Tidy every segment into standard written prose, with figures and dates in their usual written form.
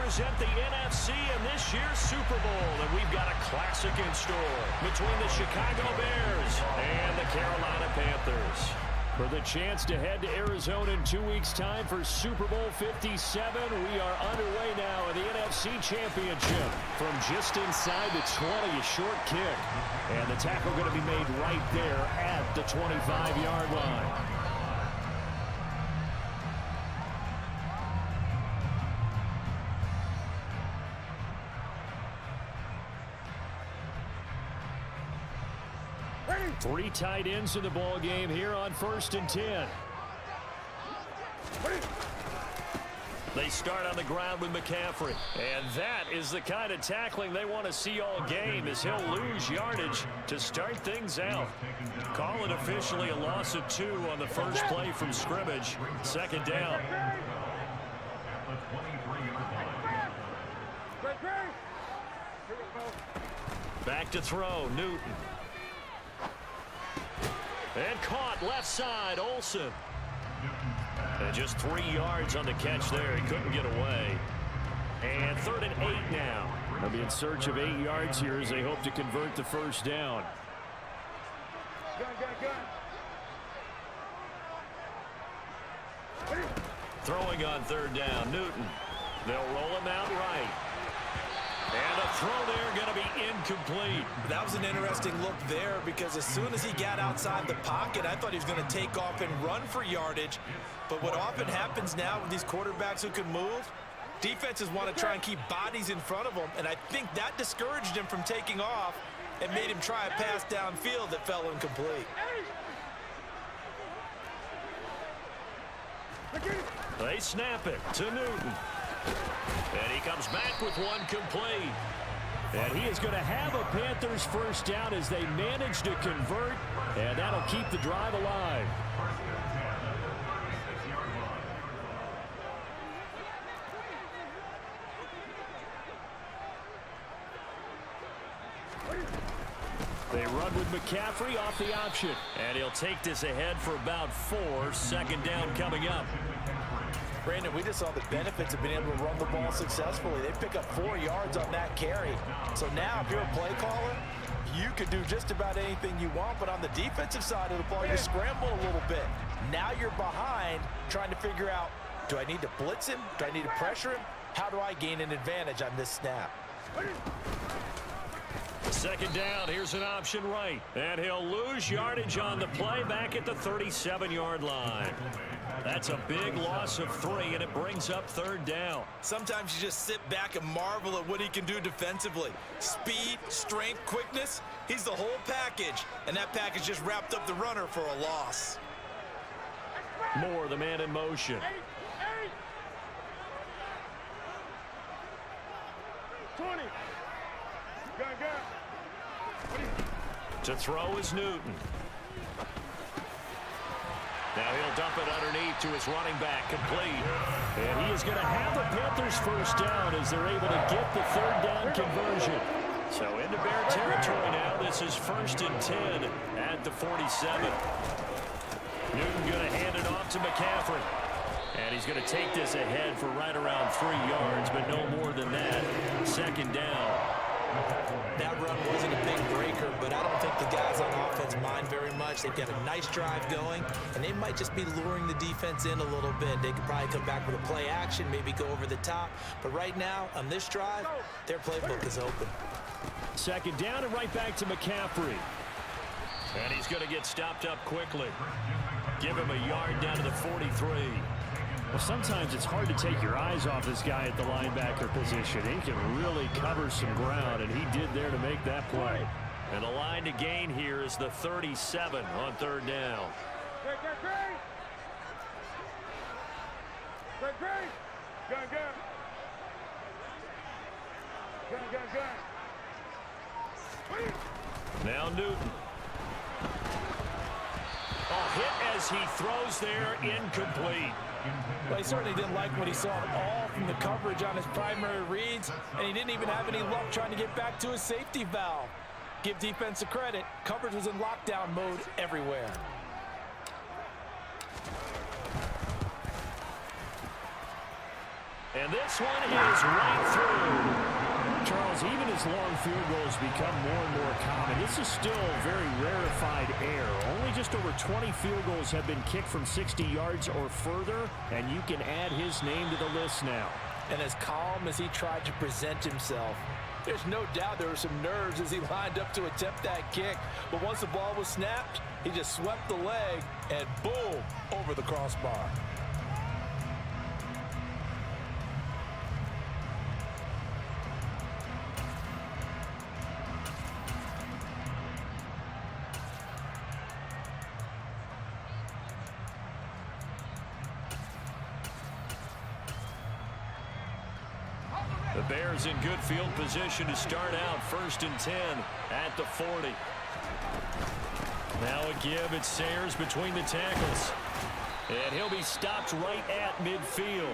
represent the NFC in this year's Super Bowl, and we've got a classic in store between the Chicago Bears and the Carolina Panthers. For the chance to head to Arizona in 2 weeks' time for Super Bowl 57, we are underway now in the NFC Championship. From just inside the 20, a short kick. And the tackle going to be made right there at the 25-yard line. Three tight ends in the ball game here on 1st and 10. They start on the ground with McCaffrey. And that is the kind of tackling they want to see all game, as he'll lose yardage to start things out. Call it officially a loss of 2 on the first play from scrimmage. 2nd down. Back to throw, Newton. And caught left side, Olsen. And just 3 yards on the catch there. He couldn't get away. And 3rd and 8 now. They'll be in search of 8 yards here as they hope to convert the first down. Throwing on 3rd down, Newton. They'll roll him out right. And a throw there going to be incomplete. That was an interesting look there, because as soon as he got outside the pocket, I thought he was going to take off and run for yardage. But what often happens now with these quarterbacks who can move, defenses want to try and keep bodies in front of them, and I think that discouraged him from taking off and made him try a pass downfield that fell incomplete. They snap it to Newton. And he comes back with one complete. And he is going to have a Panthers first down as they manage to convert. And that'll keep the drive alive. They run with McCaffrey off the option. And he'll take this ahead for about 4. 2nd down coming up. Brandon, we just saw the benefits of being able to run the ball successfully. They pick up 4 yards on that carry. So now if you're a play caller, you can do just about anything you want. But on the defensive side of the ball, you scramble a little bit. Now you're behind trying to figure out, do I need to blitz him? Do I need to pressure him? How do I gain an advantage on this snap? 2nd down, here's an option right. And he'll lose yardage on the play back at the 37-yard line. That's a big loss of 3, and it brings up 3rd down. Sometimes you just sit back and marvel at what he can do defensively. Speed, strength, quickness, he's the whole package. And that package just wrapped up the runner for a loss. Moore, the man in motion. 20. To throw is Newton. Now he'll dump it underneath to his running back, complete. And he is going to have the Panthers first down as they're able to get the 3rd down conversion. So into Bear territory now. This is 1st and 10 at the 47. Newton going to hand it off to McCaffrey. And he's going to take this ahead for right around 3 yards, but no more than that. 2nd down. That run wasn't a big breaker, but I don't think the guys on offense mind very much. They've got a nice drive going, and they might just be luring the defense in a little bit. They could probably come back with a play action, maybe go over the top. But right now, on this drive, their playbook is open. 2nd down and right back to McCaffrey. And he's going to get stopped up quickly. Give him a yard down to the 43. Well, sometimes it's hard to take your eyes off this guy at the linebacker position. He can really cover some ground, and he did there to make that play. And the line to gain here is the 37 on 3rd down. Now Newton. Oh, hit as he throws there, incomplete. Well, he certainly didn't like what he saw at all from the coverage on his primary reads, and he didn't even have any luck trying to get back to his safety valve. Give defense a credit. Coverage was in lockdown mode everywhere. And this one is right through. Charles, even as long field goals become more and more common, this is still very rarefied air. Only just over 20 field goals have been kicked from 60 yards or further, and you can add his name to the list now. And as calm as he tried to present himself, there's no doubt there were some nerves as he lined up to attempt that kick. But once the ball was snapped, he just swept the leg and boom, over the crossbar. The Bears in good field position to start out 1st and 10 at the 40. Now a give. It's Sayers between the tackles. And he'll be stopped right at midfield.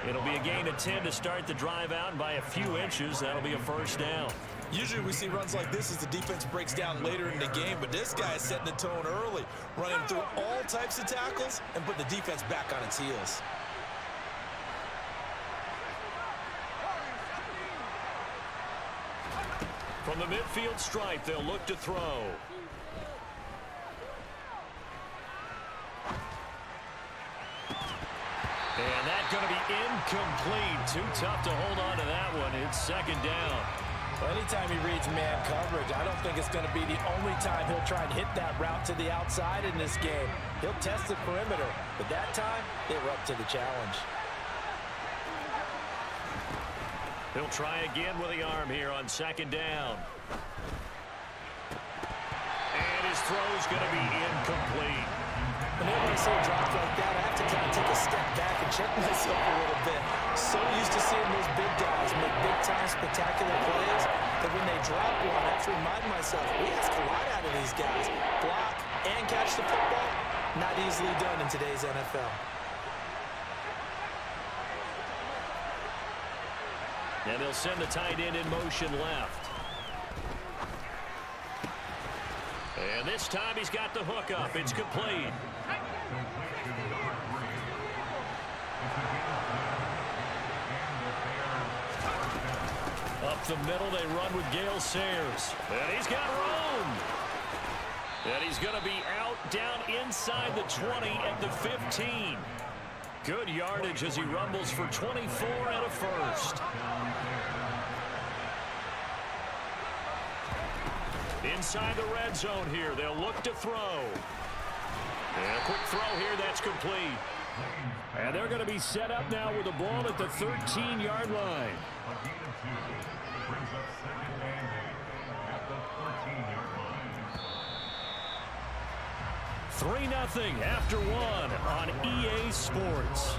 It'll be a gain of 10 to start the drive out, and by a few inches, that'll be a 1st down. Usually we see runs like this as the defense breaks down later in the game, but this guy is setting the tone early, running through all types of tackles and put the defense back on its heels. From the midfield stripe, they'll look to throw. And that's going to be incomplete. Too tough to hold on to that one. It's 2nd down. Well, anytime he reads man coverage, I don't think it's going to be the only time he'll try and hit that route to the outside in this game. He'll test the perimeter, but that time, they were up to the challenge. He'll try again with the arm here on 2nd down. And his throw's going to be incomplete. Whenever I see a drop like that, I have to kind of take a step back and check myself a little bit. So used to seeing those big guys make big-time spectacular plays that when they drop one, I have to remind myself, we ask a lot out of these guys. Block and catch the football, not easily done in today's NFL. And they'll send the tight end in motion left. And this time he's got the hook up. It's complete. Up the middle, they run with Gale Sayers. And he's got room. And he's going to be out down inside the 20 at the 15. Good yardage as he rumbles for 24 and a 1st. Inside the red zone here, they'll look to throw. And a quick throw here, that's complete. And they're going to be set up now with the ball at the 13-yard line. 3-0 after 1 on EA Sports.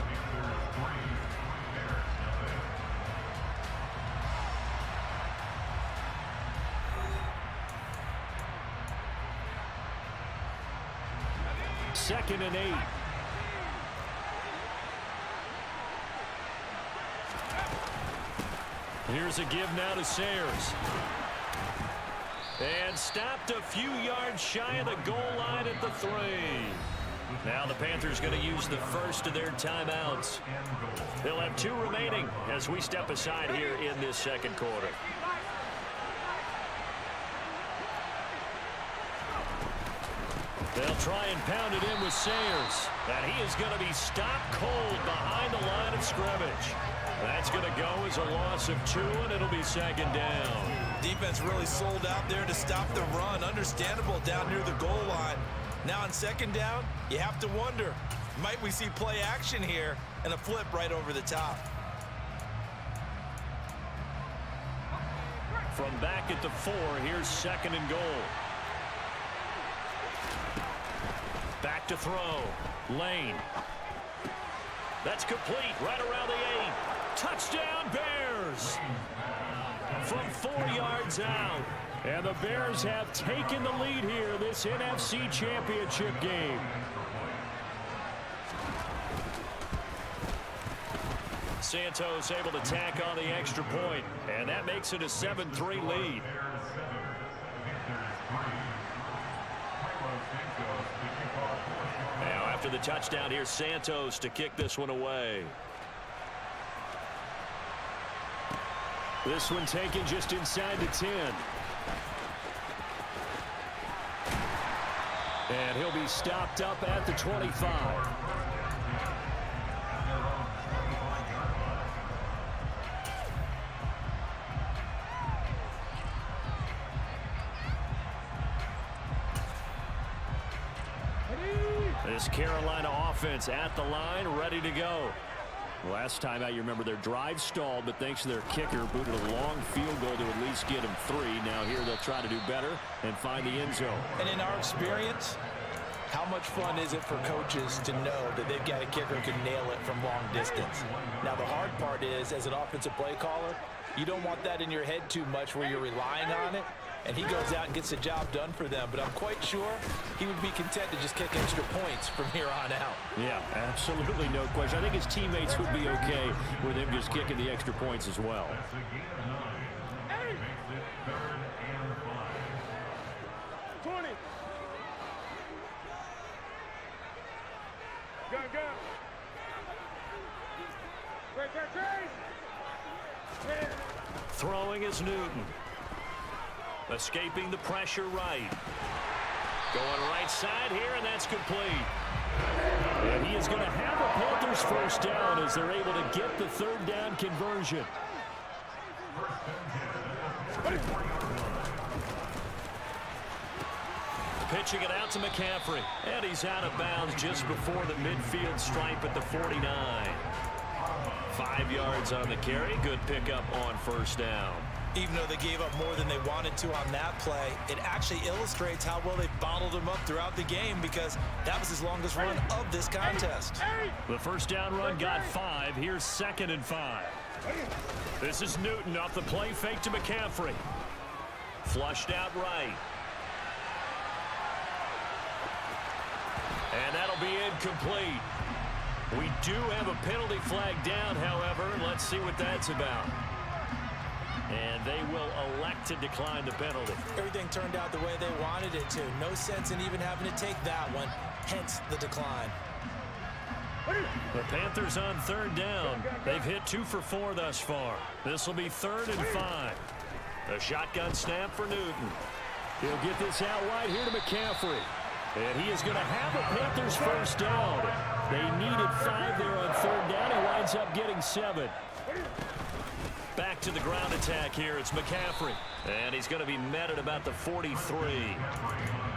Second and 8. Here's a give now to Sayers. And stopped a few yards shy of the goal line at the 3. Now the Panthers going to use the first of their timeouts. They'll have 2 remaining as we step aside here in this 2nd quarter. They'll try and pound it in with Sayers. And he is going to be stopped cold behind the line of scrimmage. That's going to go as a loss of 2, and it'll be 2nd down. Defense really sold out there to stop the run. Understandable down near the goal line. Now on 2nd down, you have to wonder, might we see play action here and a flip right over the top? From back at the 4, here's 2nd and goal. Back to throw. Lane. That's complete right around the 8. Touchdown, Bears! From 4 yards out. And the Bears have taken the lead here this NFC Championship game. Santos able to tack on the extra point, and that makes it a 7-3 lead. Now after the touchdown, here's Santos to kick this one away. This one taken just inside the 10. And he'll be stopped up at the 25. This Carolina offense at the line, ready to go. Last time out, you remember their drive stalled, but thanks to their kicker, booted a long field goal to at least get them 3. Now here they'll try to do better and find the end zone. And in our experience, how much fun is it for coaches to know that they've got a kicker who can nail it from long distance? Now the hard part is, as an offensive play caller, you don't want that in your head too much where you're relying on it. And he goes out and gets the job done for them. But I'm quite sure he would be content to just kick extra points from here on out. Yeah, absolutely no question. I think his teammates would be okay with him just kicking the extra points as well. Hey. 20. Go. Right there, Chase. Throwing is Newton. Escaping the pressure right. Going right side here, and that's complete. And he is going to have a Panthers first down as they're able to get the third down conversion. Pitching it out to McCaffrey. And he's out of bounds just before the midfield stripe at the 49. 5 yards on the carry. Good pickup on first down. Even though they gave up more than they wanted to on that play, it actually illustrates how well they bottled him up throughout the game because that was his longest run of this contest. The first down run got 5. Here's 2nd and 5. This is Newton off the play fake to McCaffrey. Flushed out right. And that'll be incomplete. We do have a penalty flag down, however. Let's see what that's about. And they will elect to decline the penalty. Everything turned out the way they wanted it to. No sense in even having to take that one, hence the decline. The Panthers on third down. They've hit 2 for 4 thus far. This will be 3rd and 5. A shotgun snap for Newton. He'll get this out wide here to McCaffrey. And he is going to have a Panthers first down. They needed 5 there on third down. He winds up getting 7. Back to the ground attack here. It's McCaffrey. And he's going to be met at about the 43.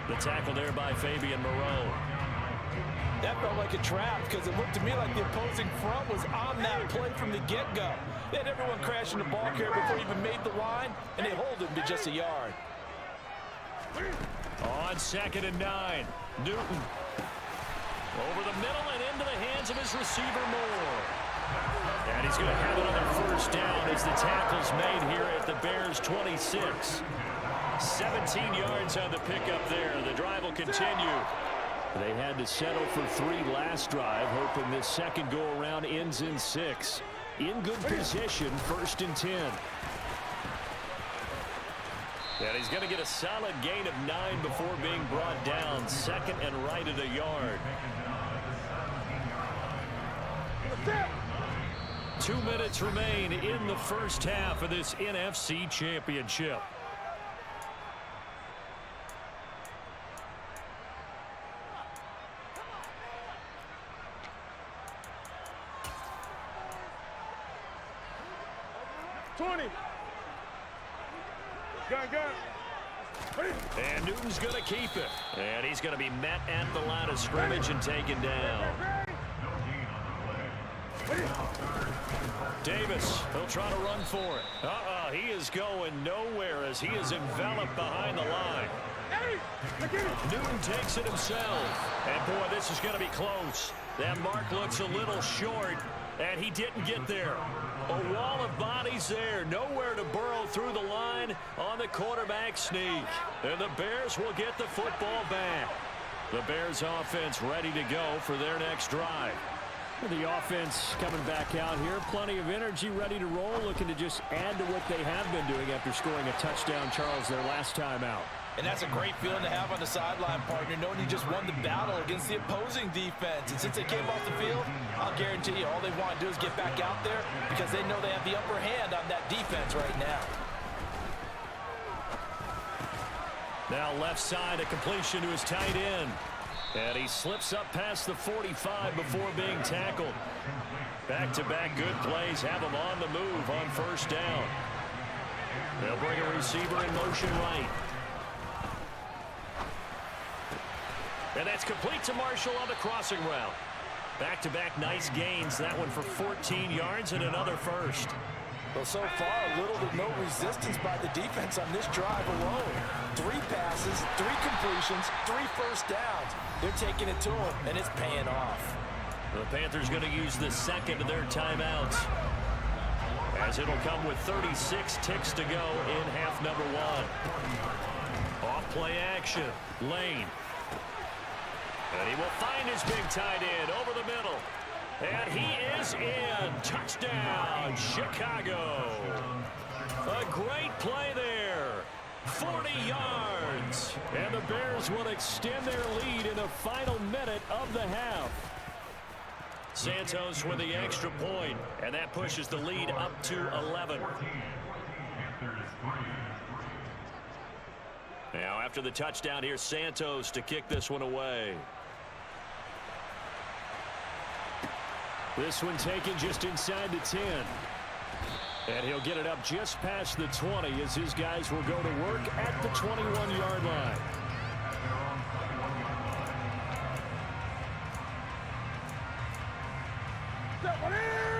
The tackle there by Fabian Moreau. That felt like a trap because it looked to me like the opposing front was on that play from the get-go. They had everyone crashing the ball carrier before he even made the line, and they hold him to just a yard. On 2nd and 9. Newton. Over the middle and into the hands of his receiver Moore. And he's going to have another first down as the tackle's made here at the Bears' 26. 17 yards on the pickup there. The drive will continue. They had to settle for 3 last drive, hoping this second go-around ends in 6. In good position, 1st and 10. And he's going to get a solid gain of 9 before being brought down. 2nd and right at a yard. 2 minutes remain in the first half of this NFC Championship. And Newton's going to keep it. And he's going to be met at the line of scrimmage and taken down. Davis, he'll try to run for it. He is going nowhere as he is enveloped behind the line. Newton takes it himself. And boy, this is going to be close. That mark looks a little short, and he didn't get there. A wall of bodies there, nowhere to burrow through the line on the quarterback sneak. And the Bears will get the football back. The Bears offense ready to go for their next drive. The offense coming back out here, plenty of energy, ready to roll, looking to just add to what they have been doing after scoring a touchdown, Charles, their last time out. And that's a great feeling to have on the sideline, partner, knowing you just won the battle against the opposing defense. And since they came off the field, I'll guarantee you all they want to do is get back out there because they know they have the upper hand on that defense. defense right now. Now left side, a completion to his tight end. And he slips up past the 45 before being tackled. Back-to-back good plays have him on the move on first down. They'll bring a receiver in motion right. And that's complete to Marshall on the crossing route. Back-to-back nice gains. That one for 14 yards and another first. Well, so far, little to no resistance by the defense on this drive alone. 3 passes, 3 completions, 3 first downs. They're taking it to him, and it's paying off. The Panthers going to use the second of their timeouts, as it'll come with 36 ticks to go in half number 1. Off play action. Lane. And he will find his big tight end over the middle. And he is in. Touchdown, Chicago. A great play there. 40 yards. And the Bears will extend their lead in the final minute of the half. Santos with the extra point, and that pushes the lead up to 11. Now after the touchdown, here's Santos to kick this one away. This one taken just inside the 10. And he'll get it up just past the 20 as his guys will go to work at the 21-yard line.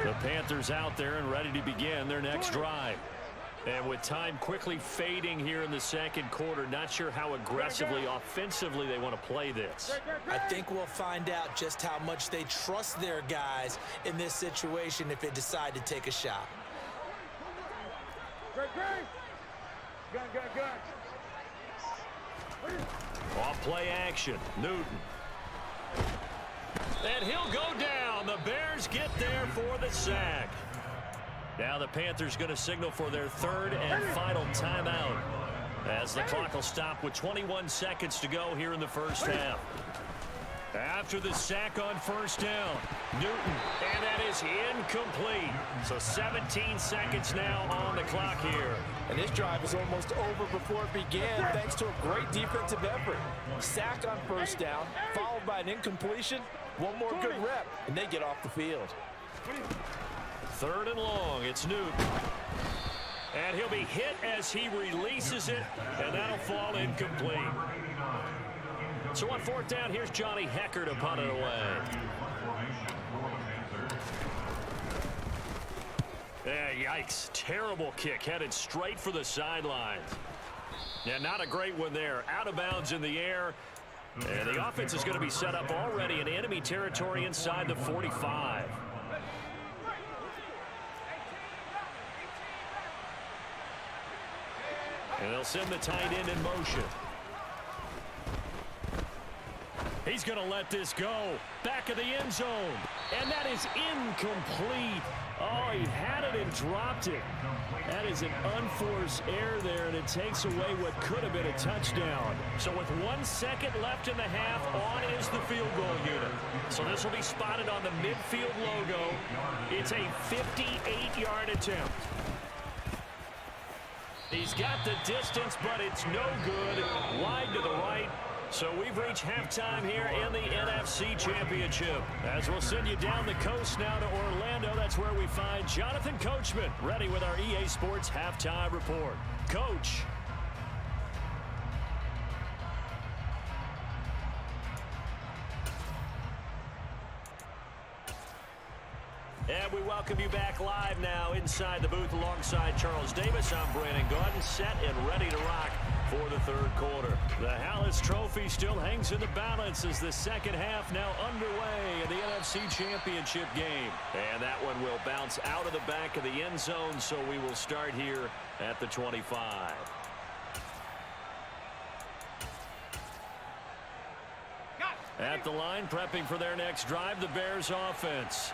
The Panthers out there and ready to begin their next drive. And with time quickly fading here in the second quarter, not sure how aggressively, offensively they want to play this. I think we'll find out just how much they trust their guys in this situation if they decide to take a shot. Off play action. Newton. And he'll go down. The Bears get there for the sack. Now the Panthers going to signal for their third and final timeout, as the clock will stop with 21 seconds to go here in the first half. After the sack on first down, Newton, and that is incomplete. So 17 seconds now on the clock here. And this drive is almost over before it began thanks to a great defensive effort. Sack on first down, followed by an incompletion. One more good rep, and they get off the field. Third and long, it's Newton. And he'll be hit as he releases it, and that'll fall incomplete. So on fourth down, here's Johnny Hecker to punt it away. Yeah, yikes. Terrible kick, headed straight for the sidelines. Yeah, not a great one there. Out of bounds in the air. And the offense is going to be set up already in enemy territory inside the 45. And they'll send the tight end in motion. He's going to let this go. Back of the end zone. And that is incomplete. Oh, he had it and dropped it. That is an unforced error there, and it takes away what could have been a touchdown. So with 1 second left in the half, on is the field goal unit. So this will be spotted on the midfield logo. It's a 58-yard attempt. He's got the distance, but it's no good. Wide to the right. So we've reached halftime here in the NFC Championship. As we'll send you down the coast now to Orlando, that's where we find Jonathan Coachman, ready with our EA Sports Halftime Report. Coach. And we welcome you back live now inside the booth alongside Charles Davis. I'm Brandon Gaudin, set and ready to rock for the third quarter. The Hallis Trophy still hangs in the balance as the second half now underway in the NFC Championship game. And that one will bounce out of the back of the end zone, so we will start here at the 25. At the line, prepping for their next drive, the Bears offense.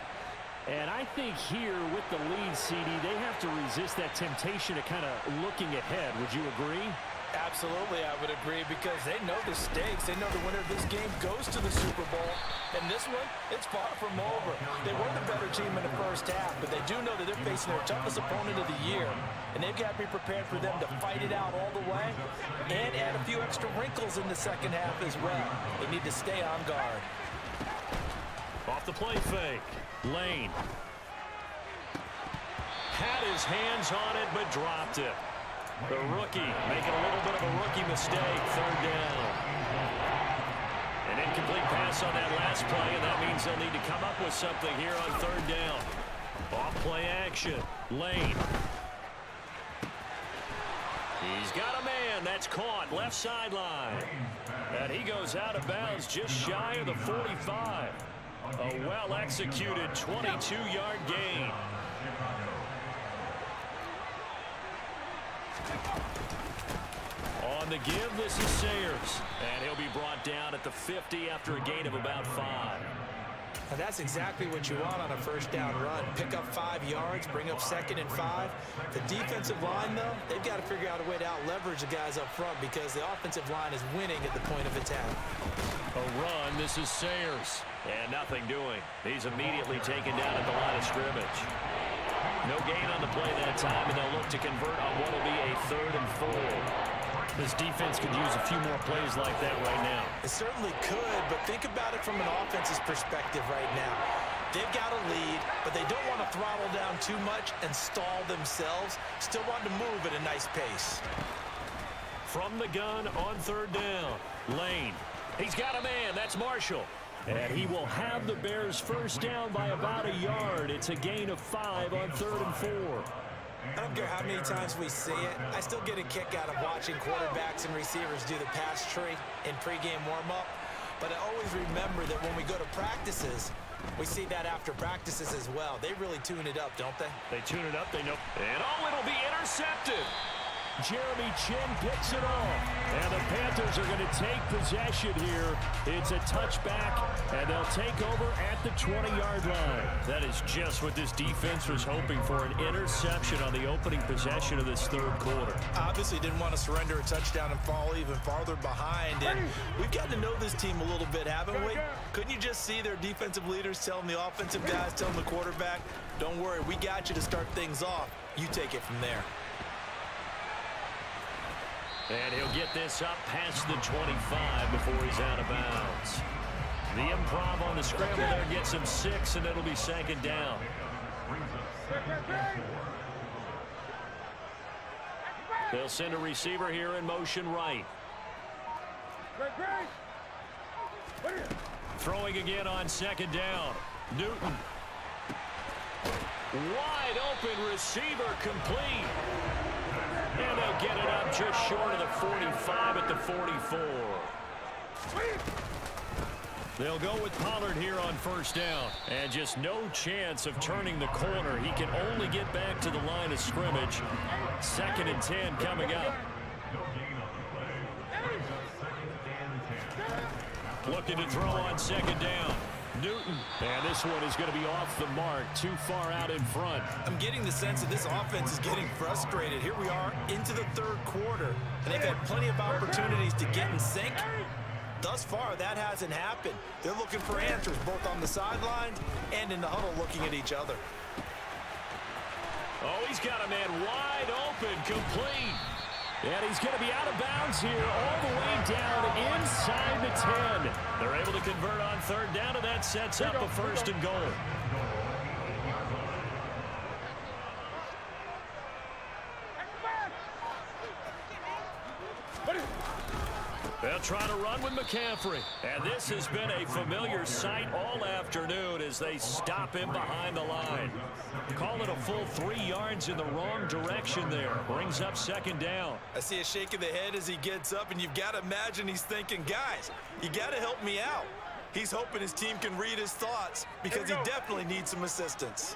And I think here with the lead, CD, they have to resist that temptation of kind of looking ahead. Would you agree? Absolutely, I would agree, because they know the stakes. They know the winner of this game goes to the Super Bowl. And this one, it's far from over. They were the better team in the first half, but they do know that they're facing their toughest opponent of the year. and they've got to be prepared for them to fight it out all the way and add a few extra wrinkles in the second half as well. They need to stay on guard. Off the play fake. Lane. Had his hands on it, but dropped it. The rookie making a little bit of a rookie mistake. Third down. An incomplete pass on that last play, and that means they'll need to come up with something here on third down. Off play action. Lane. He's got a man. That's caught. Left sideline. And he goes out of bounds just shy of the 45. A well-executed 22-yard gain. On the give, this is Sayers. And he'll be brought down at the 50 after a gain of about 5. And that's exactly what you want on a first down run. Pick up 5 yards, bring up 2nd and 5. The defensive line, though, they've got to figure out a way to out-leverage the guys up front because the offensive line is winning at the point of attack. A run, this is Sayers. And nothing doing. He's immediately taken down at the line of scrimmage. No gain on the play that time, and they'll look to convert on what will be a 3rd and 4. This defense could use a few more plays like that right now. It certainly could, but think about it from an offense's perspective right now. They've got a lead, but they don't want to throttle down too much and stall themselves. Still want to move at a nice pace. From the gun on third down. Lane. He's got a man. That's Marshall. And he will have the Bears first down by about a yard. It's a gain of 5 on 3rd and 4. I don't care how many times we see it. I still get a kick out of watching quarterbacks and receivers do the pass tree in pregame warm-up. But I always remember that when we go to practices, we see that after practices as well. They really tune it up, don't they? They tune it up, they know. And it'll be intercepted. Jeremy Chin picks it off. And the Panthers are going to take possession here. It's a touchback, and they'll take over at the 20-yard line. That is just what this defense was hoping for, an interception on the opening possession of this third quarter. Obviously didn't want to surrender a touchdown and fall even farther behind. And we've gotten to know this team a little bit, haven't we? Couldn't you just see their defensive leaders telling the offensive guys, telling the quarterback, don't worry, we got you to start things off. You take it from there. And he'll get this up past the 25 before he's out of bounds. The improv on the scramble there gets him 6, and it'll be 2nd down. They'll send a receiver here in motion right. Throwing again on 2nd down. Newton. Wide open receiver, complete. And they'll get it up just short of the 45 at the 44. They'll go with Pollard here on first down. And just no chance of turning the corner. He can only get back to the line of scrimmage. 2nd and 10 coming up. Looking to throw on 2nd down. Newton. And this one is going to be off the mark, too far out in front. I'm getting the sense that this offense is getting frustrated. Here we are into the third quarter, and they've had plenty of opportunities to get in sync. Thus far, that hasn't happened. They're looking for answers both on the sidelines and in the huddle looking at each other. Oh, he's got a man wide open, complete. And he's going to be out of bounds here all the way down inside the 10. They're able to convert on third down, and that sets up a 1st and goal. They'll try to run with McCaffrey. And this has been a familiar sight all afternoon as they stop him behind the line. Call it a full 3 yards in the wrong direction there. Brings up 2nd down. I see a shake of the head as he gets up, and you've got to imagine he's thinking, guys, you got to help me out. He's hoping his team can read his thoughts because he definitely needs some assistance.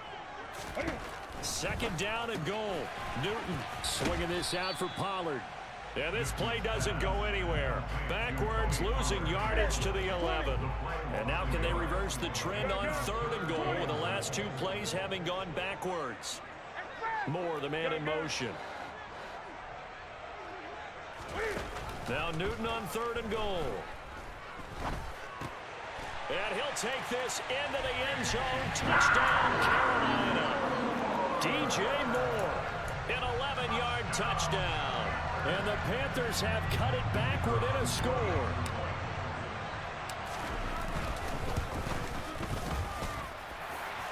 2nd down and goal. Newton swinging this out for Pollard. And this play doesn't go anywhere. Backwards, losing yardage to the 11. And now can they reverse the trend on 3rd and goal with the last 2 plays having gone backwards? Moore, the man in motion. Now Newton on 3rd and goal. And he'll take this into the end zone. Touchdown, Carolina. DJ Moore. An touchdown. And the Panthers have cut it back within a score.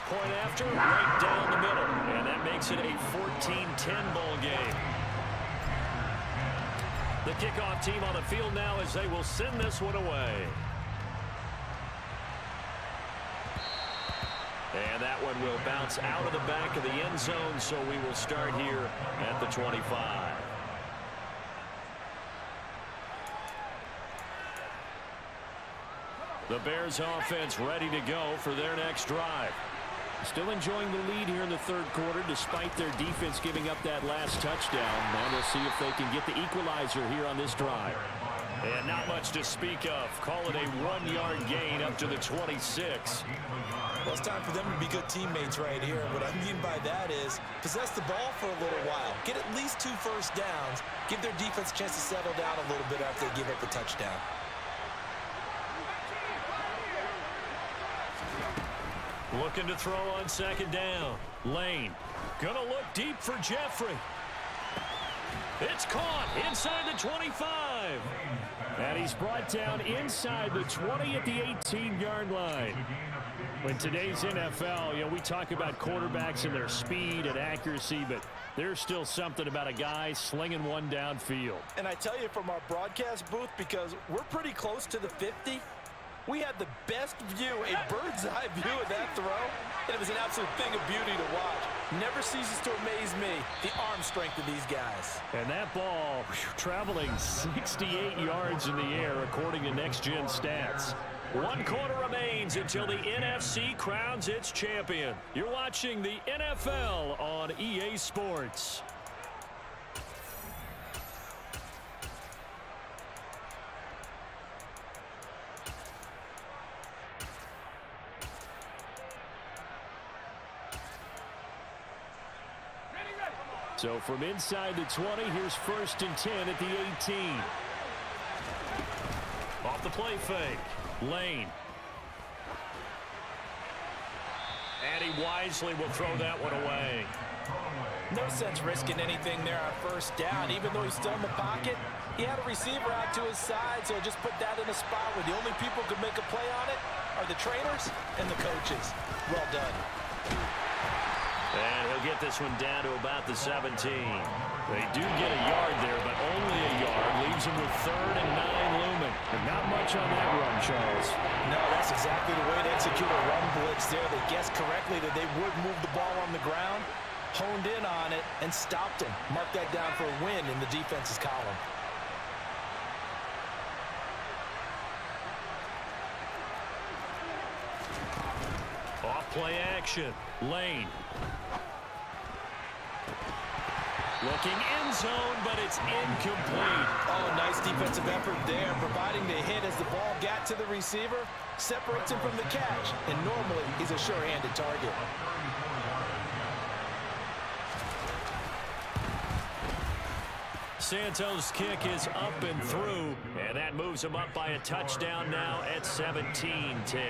Point after, right down the middle. And that makes it a 14-10 ball game. The kickoff team on the field now as they will send this one away. And that one will bounce out of the back of the end zone, so we will start here at the 25. The Bears offense ready to go for their next drive. Still enjoying the lead here in the third quarter despite their defense giving up that last touchdown. And we'll see if they can get the equalizer here on this drive. And not much to speak of. Call it a 1-yard gain up to the 26. Well, it's time for them to be good teammates right here. And what I mean by that is possess the ball for a little while. Get at least 2 first downs. Give their defense a chance to settle down a little bit after they give up the touchdown. Looking to throw on second down. Lane. Gonna look deep for Jeffrey. It's caught inside the 25. And he's brought down inside the 20 at the 18-yard line. In today's NFL, we talk about quarterbacks and their speed and accuracy, but there's still something about a guy slinging one downfield. And I tell you from our broadcast booth, because we're pretty close to the 50, we had the best view, a bird's-eye view of that throw, and it was an absolute thing of beauty to watch. Never ceases to amaze me, the arm strength of these guys. And that ball traveling 68 yards in the air, according to Next Gen Stats. 1 quarter remains until the NFC crowns its champion. You're watching the NFL on EA Sports. So from inside the 20, here's 1st and 10 at the 18. Off the play fake. Lane. And he wisely will throw that one away. No sense risking anything there on first down. Even though he's still in the pocket, he had a receiver out to his side, so just put that in a spot where the only people who could make a play on it are the trainers and the coaches. Well done. And he'll get this one down to about the 17. They do get a yard there, but only a yard. Leaves him with 3rd and 9 looming. And not much on that run, Charles. No, that's exactly the way to execute a run blitz there. They guessed correctly that they would move the ball on the ground, honed in on it, and stopped him. Mark that down for a win in the defense's column. Off play action. Lane. Looking end zone, but it's incomplete. Oh, nice defensive effort there, providing the hit as the ball got to the receiver, separates him from the catch, and normally he's a sure-handed target. Santos' kick is up and through, and that moves him up by a touchdown now at 17-10.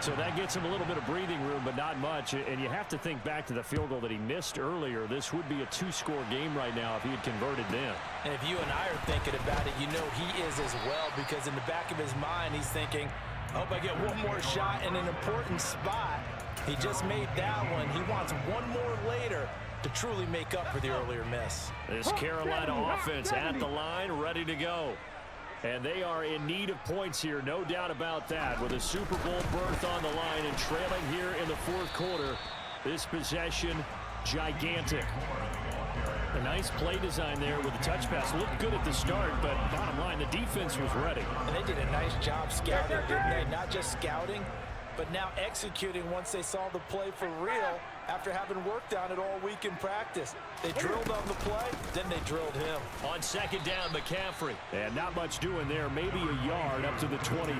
So that gets him a little bit of breathing room, but not much. And you have to think back to the field goal that he missed earlier. This would be a 2-score game right now if he had converted then. And if you and I are thinking about it, you know he is as well, because in the back of his mind, he's thinking, I hope I get one more shot in an important spot. He just made that one. He wants one more later to truly make up for the earlier miss. This Carolina offense at the line, ready to go. And they are in need of points here, no doubt about that. With a Super Bowl berth on the line and trailing here in the 4th quarter, this possession, gigantic. A nice play design there with the touch pass. Looked good at the start, but bottom line, the defense was ready. And they did a nice job scouting, didn't they? Not just scouting, but now executing once they saw the play for real after having worked on it all week in practice. They drilled on the play, then they drilled him. On second down, McCaffrey. And not much doing there, maybe a yard up to the 23.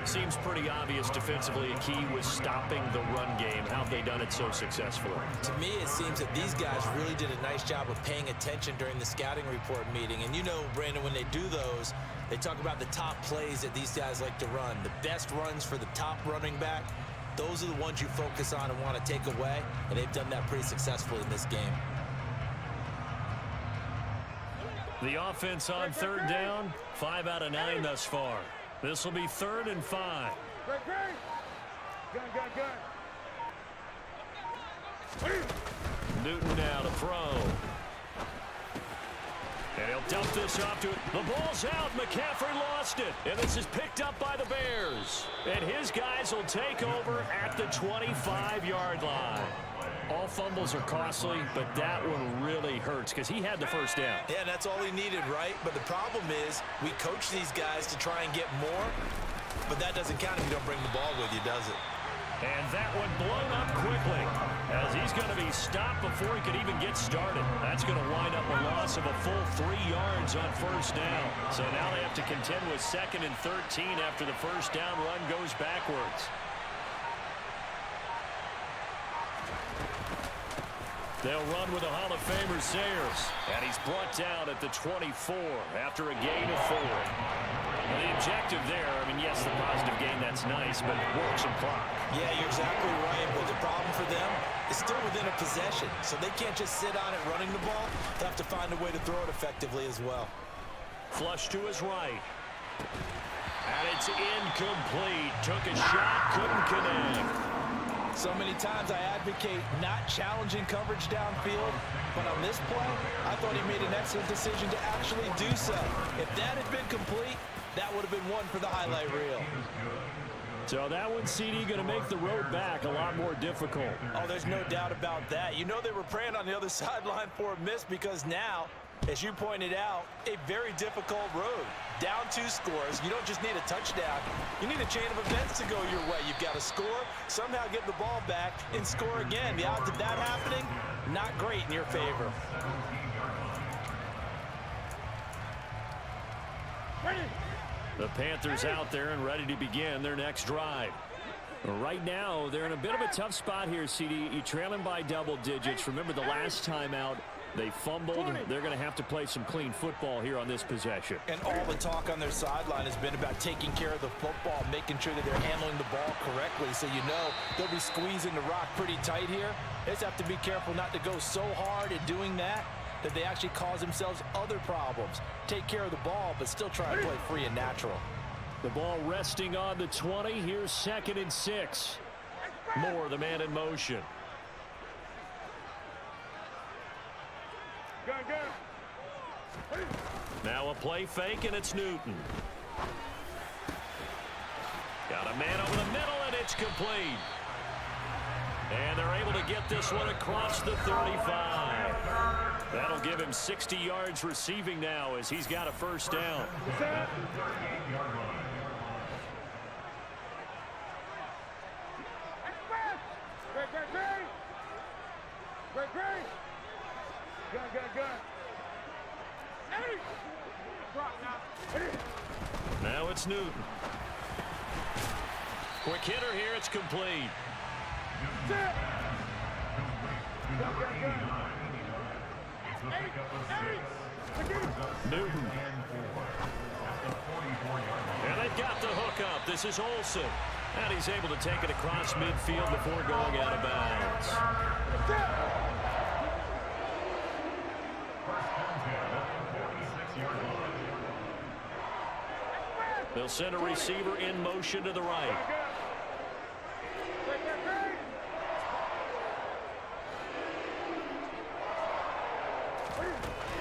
Seems pretty obvious defensively a key was stopping the run game. How have they done it so successfully? To me, it seems that these guys really did a nice job of paying attention during the scouting report meeting. And you know, Brandon, when they do those, they talk about the top plays that these guys like to run. The best runs for the top running back, those are the ones you focus on and want to take away. And they've done that pretty successfully in this game. The offense on third down, 5 out of 9 thus far. This will be 3rd and 5. Gun. Newton now to throw. And he'll dump this off to it. The ball's out. McCaffrey lost it. And this is picked up by the Bears. And his guys will take over at the 25-yard line. All fumbles are costly, but that one really hurts because he had the first down. Yeah, that's all he needed, right? But the problem is we coach these guys to try and get more, but that doesn't count if you don't bring the ball with you, does it? And that one blown up quickly as he's going to be stopped before he could even get started. That's going to wind up a loss of a full 3 yards on first down. So now they have to contend with 2nd and 13 after the first down run goes backwards. They'll run with the Hall of Famer Sayers. And he's brought down at the 24 after a gain of 4. The objective there, I mean, yes, the positive gain, that's nice, but work some clock. Yeah, you're exactly right, but the problem for them is still within a possession, so they can't just sit on it running the ball. They have to find a way to throw it effectively as well. Flush to his right. And it's incomplete. Took a shot, couldn't connect. So many times I advocate not challenging coverage downfield, but on this play, I thought he made an excellent decision to actually do so. If that had been complete, that would have been one for the highlight reel. So that one, CD, going to make the road back a lot more difficult. Oh, there's no doubt about that. You know they were praying on the other sideline for a miss because now, as you pointed out, a very difficult road. Down 2 scores. You don't just need a touchdown. You need a chain of events to go your way. You've got to score, somehow get the ball back, and score again. The odds of that happening, not great in your favor. The Panthers out there and ready to begin their next drive. Right now, they're in a bit of a tough spot here, CD. You're trailing by double digits. Remember the last time out, they fumbled. They're going to have to play some clean football here on this possession. And all the talk on their sideline has been about taking care of the football, making sure that they're handling the ball correctly. So you know they'll be squeezing the rock pretty tight here. They just have to be careful not to go so hard at doing that they actually cause themselves other problems. Take care of the ball, but still try and play free and natural. The ball resting on the 20. Here's 2nd and 6. Moore, the man in motion. Gun. Now a play fake, and it's Newton. Got a man over the middle, and it's complete. And they're able to get this one across the 35. That'll give him 60 yards receiving now as he's got a first down. Now it's Newton. Quick hitter here, it's complete. Newton. And they've got the hook up. This is Olsen. And he's able to take it across midfield before going out of bounds. They'll send a receiver in motion to the right.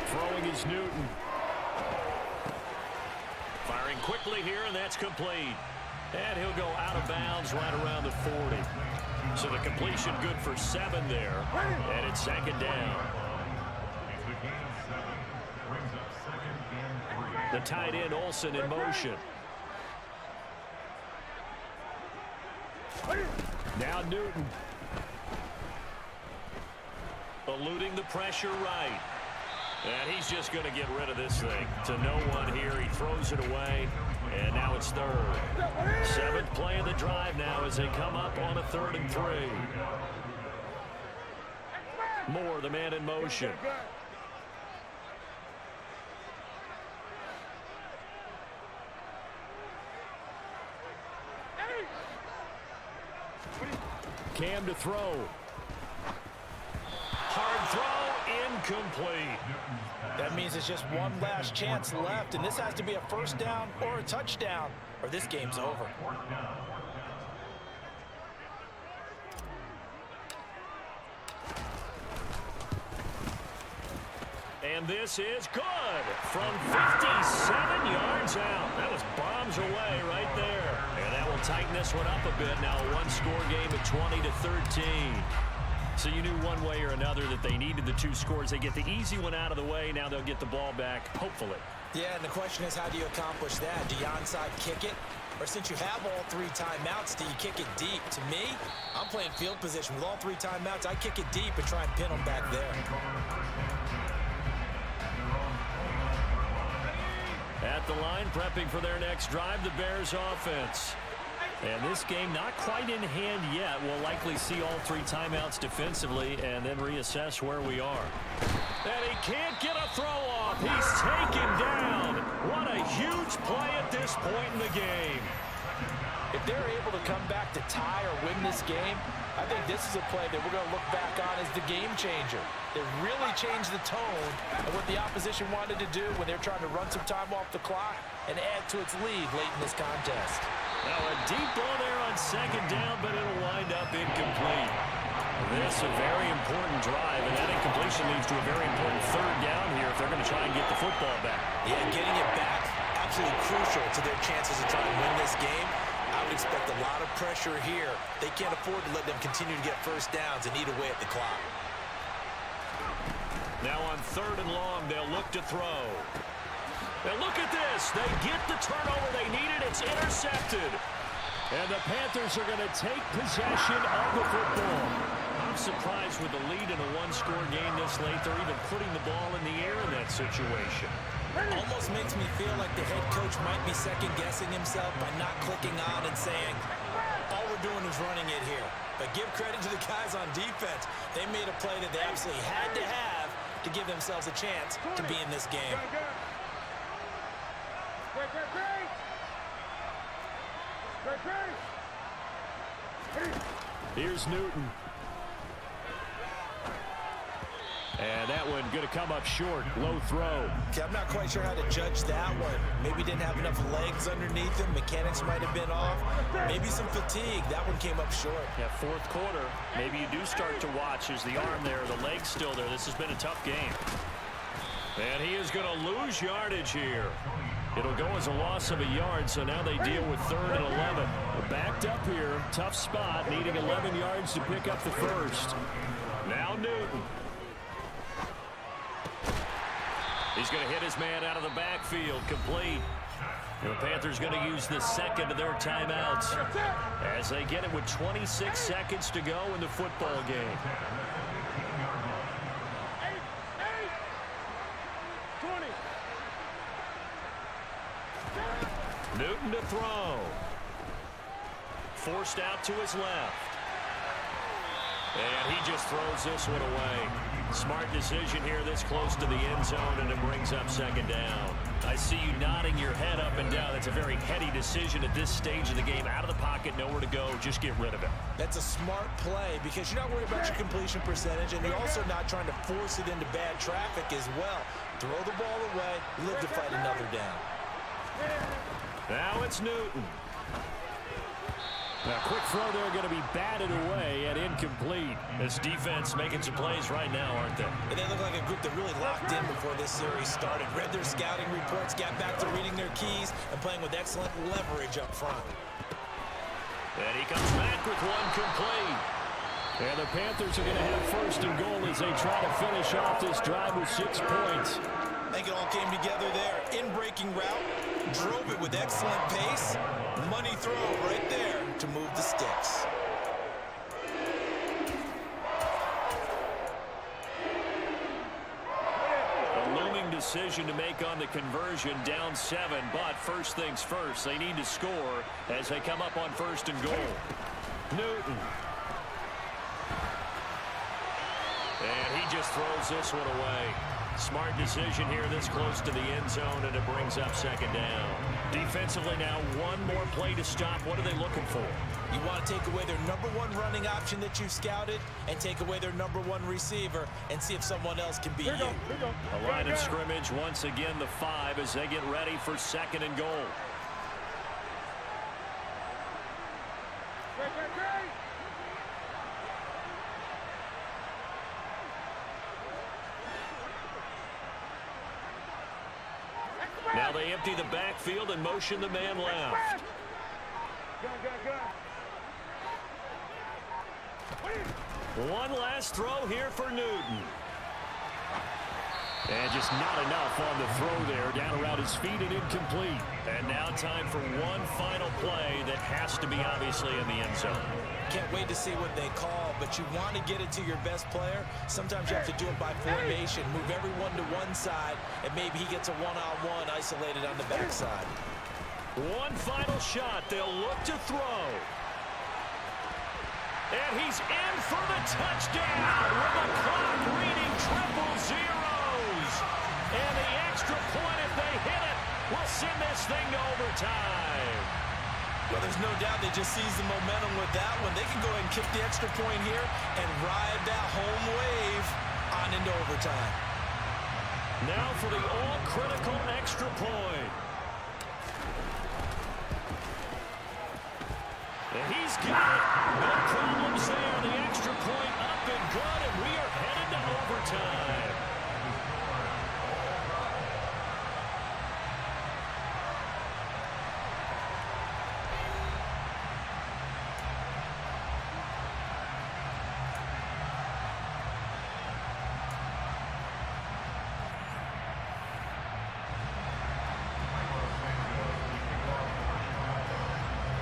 Throwing is Newton. Firing quickly here, and that's complete. And he'll go out of bounds right around the 40. So the completion good for 7 there. And it's 2nd down. The tight end, Olsen, in motion. Now Newton. Eluding the pressure right. And he's just going to get rid of this thing to no one here. He throws it away, and now it's 3rd. 7th play of the drive now as they come up on a 3rd and 3. Moore, the man in motion. Cam to throw. Hard throw, incomplete. That means it's just one last chance left, and this has to be a first down or a touchdown, or this game's over. And this is good from 57 yards out. That was bombs away right there. And that will tighten this one up a bit. Now a one-score game at 20-13. So you knew one way or another that they needed the two scores. They get the easy one out of the way. Now they'll get the ball back, hopefully. Yeah, and the question is, how do you accomplish that? Do you onside kick it? Or since you have all three timeouts, do you kick it deep? To me, I'm playing field position. With all three timeouts, I kick it deep and try and pin them back there. At the line, prepping for their next drive, the Bears offense. And this game not quite in hand yet. We'll likely see all three timeouts defensively and then reassess where we are. And he can't get a throw off. He's taken down. What a huge play at this point in the game. If they're able to come back to tie or win this game, I think this is a play that we're going to look back on as the game changer. They really changed the tone of what the opposition wanted to do when they're trying to run some time off the clock and add to its lead late in this contest. Now a deep ball there on second down, but it'll wind up incomplete. This is a very important drive, and that incompletion leads to a very important third down here if they're going to try and get the football back. Yeah, getting it back, absolutely crucial to their chances of trying to win this game. I would expect a lot of pressure here. They can't afford to let them continue to get first downs and eat away at the clock. Now on third and long, they'll look to throw. Now look at this. They get the turnover they needed. It's intercepted. And the Panthers are going to take possession of the football. I'm surprised with the lead in a one-score game this late. They're even putting the ball in the air in that situation. Almost makes me feel like the head coach might be second-guessing himself by not clicking on and saying, all we're doing is running it here. But give credit to the guys on defense. They made a play that they absolutely had to have to give themselves a chance to be in this game. Here's Newton. And that one going to come up short. Low throw. Okay, I'm not quite sure how to judge that one. Maybe didn't have enough legs underneath him. Mechanics might have been off. Maybe some fatigue. That one came up short. Yeah, fourth quarter. Maybe you do start to watch as the arm there, the leg's still there. This has been a tough game. And he is going to lose yardage here. It'll go as a loss of a yard, so now they deal with third and 11. We're backed up here. Tough spot, needing 11 yards to pick up the first. Now Newton. He's going to hit his man out of the backfield, complete. And the Panthers going to use the second of their timeouts as they get it with 26 seconds to go in the football game. 20. Newton to throw. Forced out to his left. And he just throws this one away. Smart decision here this close to the end zone, and it brings up second down. I see you nodding your head up and down. That's a very heady decision at this stage of the game. Out of the pocket, nowhere to go. Just get rid of it. That's a smart play because you're not worried about your completion percentage, and you're also not trying to force it into bad traffic as well. Throw the ball away, live to fight another down. Now it's Newton. A quick throw there going to be batted away and incomplete. This defense making some plays right now, aren't they? And they look like a group that really locked in before this series started. Read their scouting reports, got back to reading their keys, and playing with excellent leverage up front. And he comes back with one complete. And the Panthers are going to have first and goal as they try to finish off this drive with 6 points. I think it all came together there. In-breaking route, drove it with excellent pace. Money throw right there to move the sticks. A looming decision to make on the conversion, down 7, but first things first, they need to score as they come up on first and goal. Newton. And he just throws this one away. Smart decision here this close to the end zone, and it brings up second down. Defensively now, one more play to stop. What are they looking for? You want to take away their #1 running option that you've scouted and take away their #1 receiver and see if someone else can beat you. A line of scrimmage, once again the 5 as they get ready for 2nd and goal. Now they empty the backfield and motion the man left. One last throw here for Newton. And just not enough on the throw there. Down around his feet and incomplete. And now time for one final play that has to be obviously in the end zone. Can't wait to see what they call, but you want to get it to your best player. Sometimes you have to do it by formation. Move everyone to one side, and maybe he gets a one-on-one isolated on the backside. One final shot. They'll look to throw. And he's in for the touchdown with the clock reading 000. And the extra point, if they hit it, will send this thing to overtime. Well, there's no doubt they just seized the momentum with that one. They can go ahead and kick the extra point here and ride that home wave on into overtime. Now for the all-critical extra point. And he's got it. No problems there. The extra point up and good, and we are headed to overtime.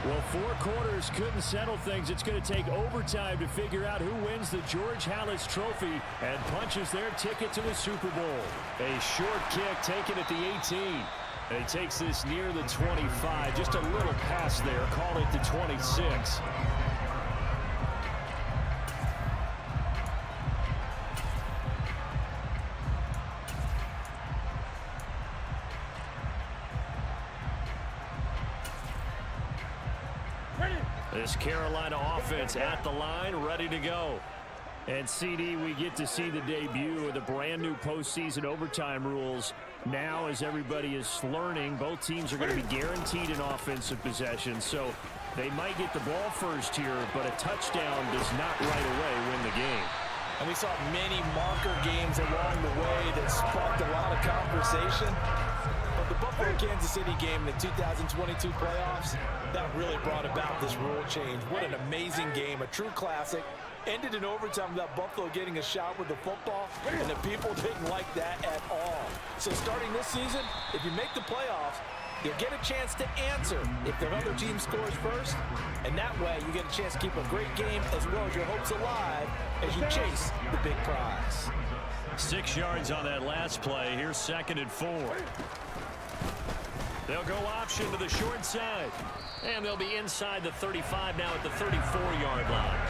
Well, 4 quarters couldn't settle things. It's going to take overtime to figure out who wins the George Halas Trophy and punches their ticket to the Super Bowl. A short kick taken at the 18. And he takes this near the 25. Just a little pass there. Call it the 26. This Carolina offense at the line, ready to go. And CD, we get to see the debut of the brand new postseason overtime rules. Now, as everybody is learning, both teams are going to be guaranteed an offensive possession. So they might get the ball first here, but a touchdown does not right away win the game. And we saw many marker games along the way that sparked a lot of conversation. But the Buffalo-Kansas City game in the 2022 playoffs, that really brought about this rule change. What an amazing game, a true classic. Ended in overtime without Buffalo getting a shot with the football, and the people didn't like that at all. So starting this season, if you make the playoffs, you'll get a chance to answer if the other team scores first, and that way you get a chance to keep a great game as well as your hopes alive as you chase the big prize. 6 yards on that last play. Here's 2nd and 4. They'll go option to the short side. And they'll be inside the 35 now at the 34-yard line.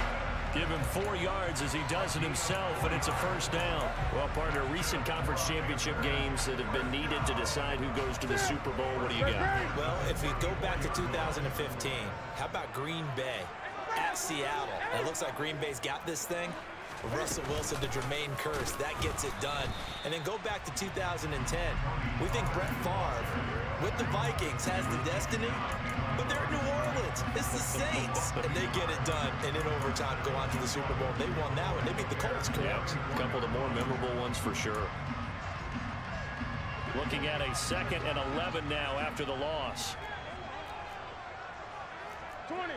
Give him 4 yards as he does it himself, and it's a first down. Well, partner, recent conference championship games that have been needed to decide who goes to the Super Bowl. What do you got? Well, if we go back to 2015, how about Green Bay at Seattle? It looks like Green Bay's got this thing. Russell Wilson to Jermaine Kearse, that gets it done. And then go back to 2010. We think Brett Favre with the Vikings has the destiny, but they're in New Orleans. It's the Saints, and they get it done. And in overtime, go on to the Super Bowl. They won that one. They beat the Colts, correct? Yeah, a couple of the more memorable ones for sure. Looking at a 2nd and 11 now after the loss. 20.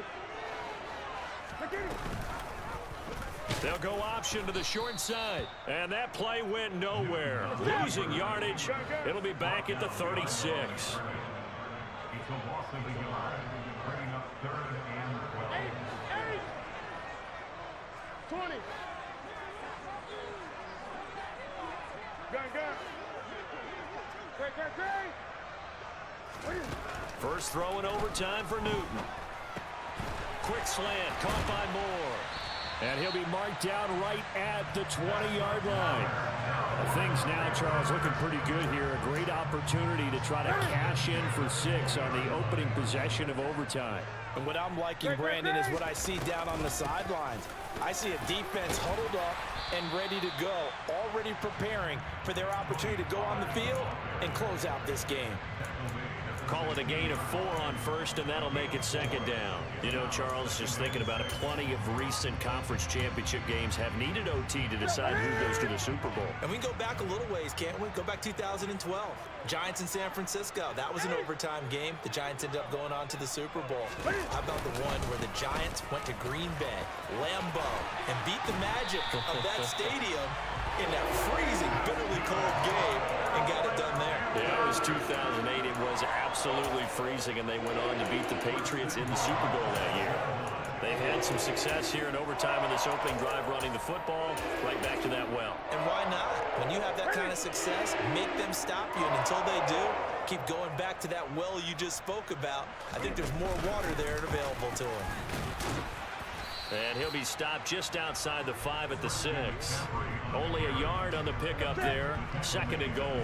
They'll go option to the short side. And that play went nowhere. Losing yardage. It'll be back at the 36. It's a loss of a yard, bringing up 3rd and 12. 20. Gun. First throw in overtime for Newton. Quick slant, caught by Moore. And he'll be marked down right at the 20-yard line. Things now, Charles, looking pretty good here. A great opportunity to try to cash in for 6 on the opening possession of overtime. And what I'm liking, Brandon, is what I see down on the sidelines. I see a defense huddled up and ready to go, already preparing for their opportunity to go on the field and close out this game. Call it a gain of 4 on first, and that'll make it second down. You know, Charles, just thinking about it, plenty of recent conference championship games have needed OT to decide who goes to the Super Bowl. And we can go back a little ways, can't we? Go back 2012. Giants in San Francisco. That was an overtime game. The Giants ended up going on to the Super Bowl. How about the one where the Giants went to Green Bay, Lambeau, and beat the magic of that stadium in that freezing, bitterly cold game and got it done there? Yeah, it was 2008. It was absolutely freezing, and they went on to beat the Patriots in the Super Bowl that year. They've had some success here in overtime in this opening drive running the football right back to that well. And why not? When you have that kind of success, make them stop you, and until they do, keep going back to that well you just spoke about. I think there's more water there available to him. And he'll be stopped just outside the 5 at the 6. Only a yard on the pickup there. Second and goal.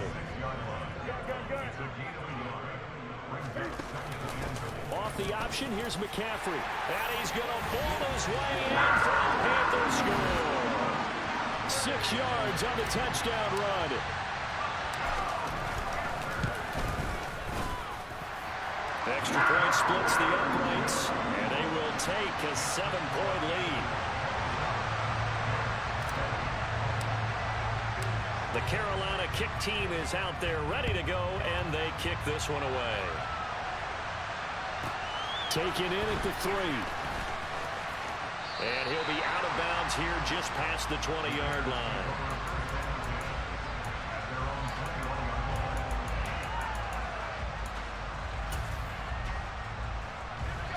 Off the option, here's McCaffrey. And he's going to pull his way in for a Panthers score. 6 yards on the touchdown run. Extra point splits the uprights, and they will take a 7-point lead. The Carolina kick team is out there ready to go, and they kick this one away. Taken in at the 3. And he'll be out of bounds here just past the 20-yard line.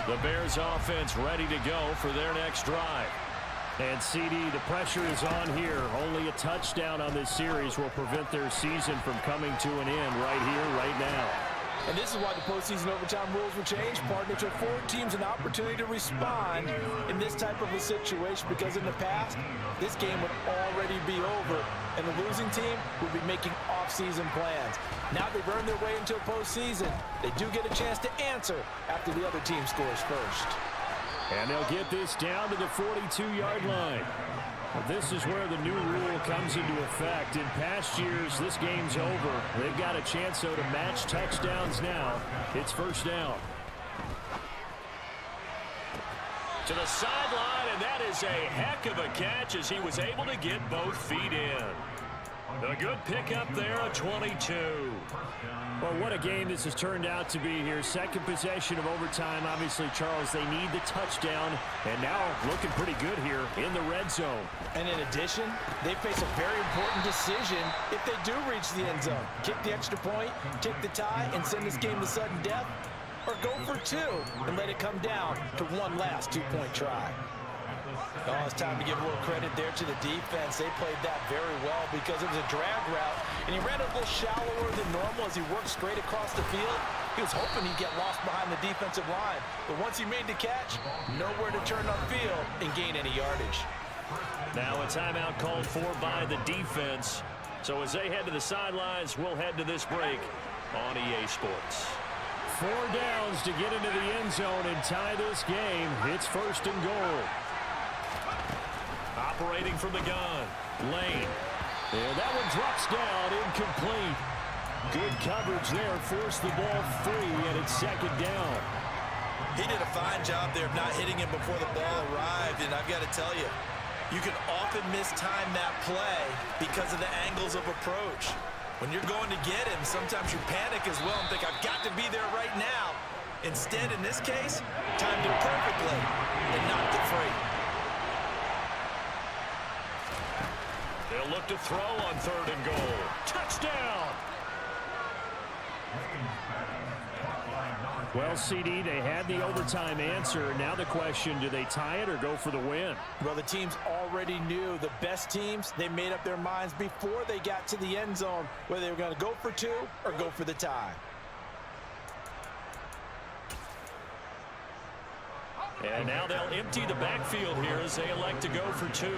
The Bears offense ready to go for their next drive. And CD, the pressure is on here. Only a touchdown on this series will prevent their season from coming to an end right here, right now. And this is why the postseason overtime rules were changed, partner, to afford teams an opportunity to respond in this type of a situation, because in the past, this game would already be over, and the losing team would be making off-season plans. Now they've earned their way into a postseason. They do get a chance to answer after the other team scores first. And they'll get this down to the 42-yard line. This is where the new rule comes into effect. In past years, this game's over. They've got a chance, though, to match touchdowns now. It's first down. To the sideline, and that is a heck of a catch as he was able to get both feet in. A good pickup there, a 22. Well, what a game this has turned out to be here. Second possession of overtime. Obviously, Charles, they need the touchdown, and now looking pretty good here in the red zone. And in addition, they face a very important decision if they do reach the end zone. Kick the extra point, take the tie, and send this game to sudden death, or go for 2 and let it come down to one last 2-point try. Oh, it's time to give a little credit there to the defense. They played that very well because it was a drag route, and he ran a little shallower than normal as he worked straight across the field. He was hoping he'd get lost behind the defensive line, but once he made the catch, nowhere to turn upfield and gain any yardage. Now a timeout called for by the defense. So as they head to the sidelines, we'll head to this break on EA Sports. 4 downs to get into the end zone and tie this game. It's first and goal. Operating from the gun, Lane. And that one drops down, incomplete. Good coverage there, forced the ball free, and it's second down. He did a fine job there of not hitting him before the ball arrived, and I've got to tell you, you can often mistime that play because of the angles of approach. When you're going to get him, sometimes you panic as well and think, I've got to be there right now. Instead, in this case, timed it perfectly and knocked it free. They'll look to throw on 3rd and goal. Touchdown! Well, CD, they had the overtime answer. Now the question, do they tie it or go for the win? Well, the teams already knew. The best teams, they made up their minds before they got to the end zone whether they were going to go for 2 or go for the tie. And now they'll empty the backfield here as they elect to go for 2.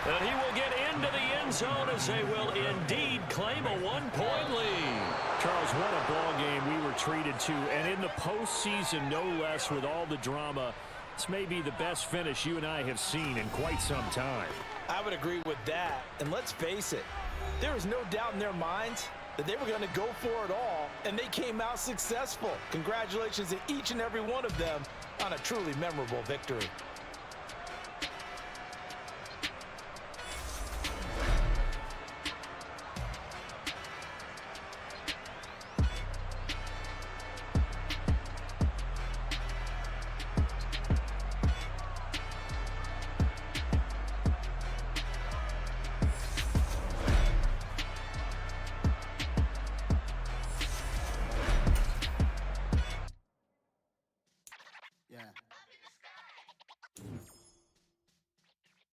And he will get into the end zone as they will indeed claim a 1-point lead. Charles, what a ball game we were treated to, and in the postseason, no less, with all the drama. This may be the best finish you and I have seen in quite some time. I would agree with that. And let's face it, there is no doubt in their minds that they were going to go for it all, and they came out successful. Congratulations to each and every one of them on a truly memorable victory.